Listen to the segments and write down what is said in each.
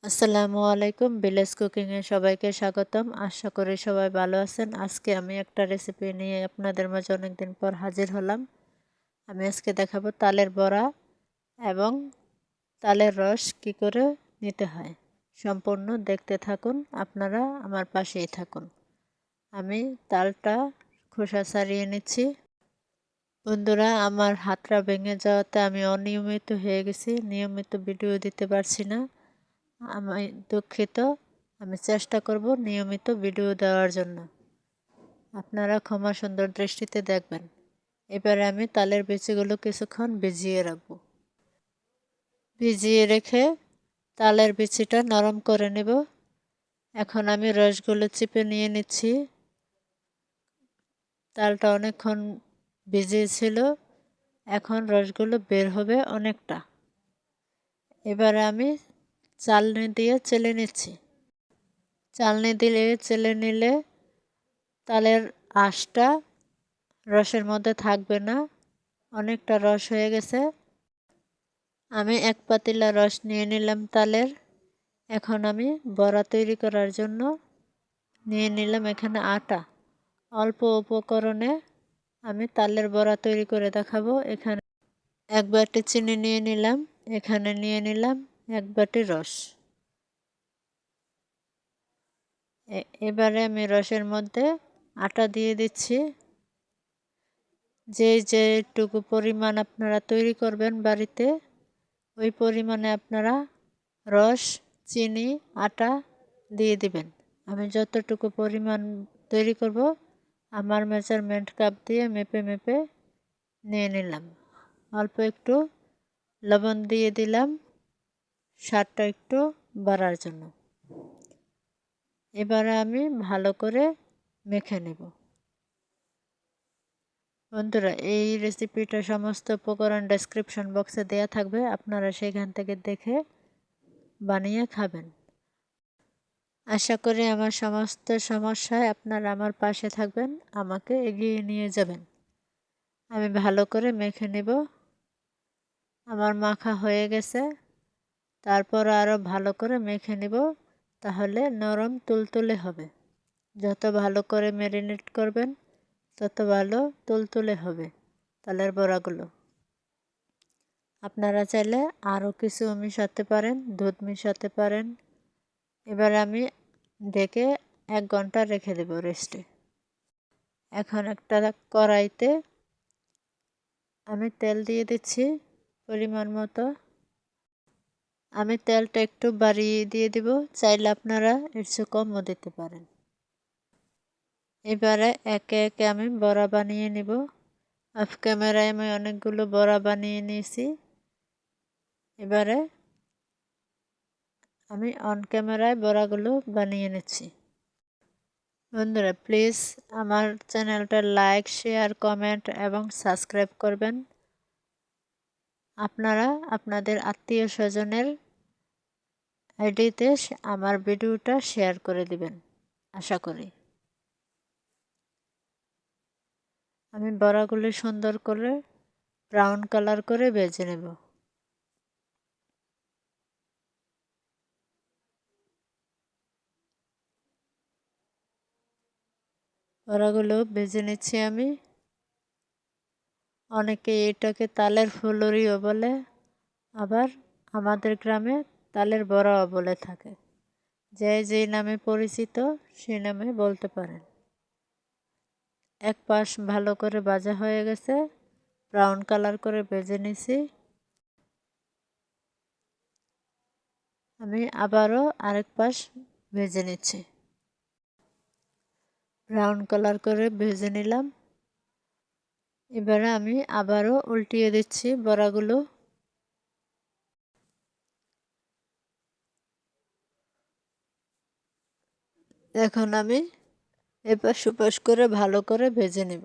আসসালামু আলাইকুম। ভিলেজ কুকিংয়ে সবাইকে স্বাগতম। আশা করি সবাই ভালো আছেন। আজকে আমি একটা রেসিপি নিয়ে আপনাদের মাঝে অনেকদিন পর হাজির হলাম। আমি আজকে দেখাবো তালের বড়া এবং তালের রস কি করে নিতে হয়। সম্পূর্ণ দেখতে থাকুন, আপনারা আমার পাশেই থাকুন। আমি তালটা খোসা ছাড়িয়ে নিচ্ছি। বন্ধুরা, আমার হাতটা ভেঙে যাওয়াতে আমি অনিয়মিত হয়ে গেছি, নিয়মিত ভিডিও দিতে পারছি না। আমি দুঃখিত। আমি চেষ্টা করব নিয়মিত ভিডিও দেওয়ার জন্য। আপনারা ক্ষমা সুন্দর দৃষ্টিতে দেখবেন। এবারে আমি তালের বিচিগুলো কিছুক্ষণ ভিজিয়ে রাখব। ভিজিয়ে রেখে তালের বিচিটা নরম করে নেব। এখন আমি রসগুলো চিপে নিয়ে নিচ্ছি। তালটা অনেকক্ষণ ভিজিয়েছিল, এখন রসগুলো বের হবে অনেকটা। এবারে আমি চালনি দিয়ে চেলে নিচ্ছি। চালনি দিয়ে চেলে নিলে তালের আঁশটা রসের মধ্যে থাকবে না, অনেকটা রস হয়ে গেছে। আমি এক পাতিলা রস নিয়ে নিলাম তালের। এখন আমি বড়া তৈরি করার জন্য নিয়ে নিলাম এখানে আটা। অল্প উপকরণে আমি তালের বড়া তৈরি করে দেখাবো। এখানে এক বাটি চিনি নিয়ে নিলাম, এখানে নিয়ে নিলাম এক বাটি রস। এবারে আমি রসের মধ্যে আটা দিয়ে দিচ্ছি। যেটুকু পরিমাণ আপনারা তৈরি করবেন বাড়িতে, ওই পরিমাণে আপনারা রস, চিনি, আটা দিয়ে দিবেন। আমি যতটুকু পরিমাণ তৈরি করব, আমার মেজারমেন্ট কাপ দিয়ে মেপে মেপে নিয়ে নিলাম। অল্প একটু লবণ দিয়ে দিলাম স্বাদটা একটু বাড়ার জন্য। এবারে আমি ভালো করে মেখে নেব। বন্ধুরা, এই রেসিপিটা সমস্ত উপকরণ ডেসক্রিপশন বক্সে দেওয়া থাকবে, আপনারা সেখান থেকে দেখে বানিয়ে খাবেন। আশা করি আমার সমস্ত সমস্যায় আপনারা আমার পাশে থাকবেন, আমাকে এগিয়ে নিয়ে যাবেন। আমি ভালো করে মেখে নেব। আমার মাখা হয়ে গেছে, তারপর আরও ভালো করে মেখে নেব, তাহলে নরম তুলতুলে হবে। যত ভালো করে ম্যারিনেট করবেন তত ভালো তুলতুলে হবে তালের বড়াগুলো। আপনারা চাইলে আরও কিছু মিশাতে পারেন, দুধ মিশাতে পারেন। এবার আমি ঢেকে 1 ঘন্টা রেখে দেব রেস্টে। এখন একটা কড়াইতে আমি তেল দিয়ে দিচ্ছি পরিমাণ মতো। আমি তেলটা একটু বাড়িয়ে দিয়ে দিব, চাইলে আপনারা এর চেয়ে কমও দিতে পারেন। এবারে একে একে আমি বড়া বানিয়ে নিব। অফ ক্যামেরায় আমি অনেকগুলো বড়া বানিয়ে নিয়েছি। এবারে আমি অন ক্যামেরায় বড়াগুলো বানিয়ে নিচ্ছি। বন্ধুরা, প্লিজ আমার চ্যানেলটা লাইক, শেয়ার, কমেন্ট এবং সাবস্ক্রাইব করবেন। আপনারা আপনাদের আত্মীয় স্বজনের আইডিতে আমার ভিডিওটা শেয়ার করে দিবেন আশা করি। আমি বড়াগুলি সুন্দর করে ব্রাউন কালার করে ভেজে নেব। বড়াগুলো ভেজে নিচ্ছি আমি। অনেকে এটাকে তালের ফুলুরিও বলে, আবার আমাদের গ্রামে তালের বড়াও বলে থাকে। যে যেই নামে পরিচিত সেই নামে বলতে পারেন। এক পাশ ভালো করে ভাজা হয়ে গেছে, ব্রাউন কালার করে ভেজে নিছি। আমি আবারও আরেক পাশ ভেজে নিচ্ছি। ব্রাউন কালার করে ভেজে নিলাম। এবারে আমি আবারও উল্টিয়ে দিচ্ছি বড়াগুলো। এখন আমি এপাশ ওপাশ করে ভালো করে ভেজে নেব।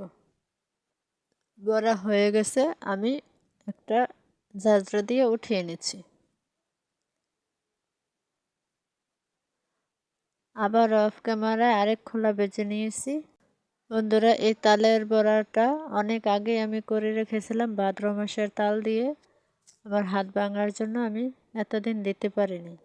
বড়া হয়ে গেছে, আমি একটা ঝাঁঝরা দিয়ে উঠিয়ে নিচ্ছি। আবার অফ ক্যামেরায় আরেক খোলা ভেজে নিয়েছি। বন্ধুরা, এই তালের বড়াটা অনেক আগে আমি করে রেখেছিলাম ভাদ্র মাসের তাল দিয়ে। আমার হাত ভাঙার জন্য আমি এতদিন দিতে পারিনি।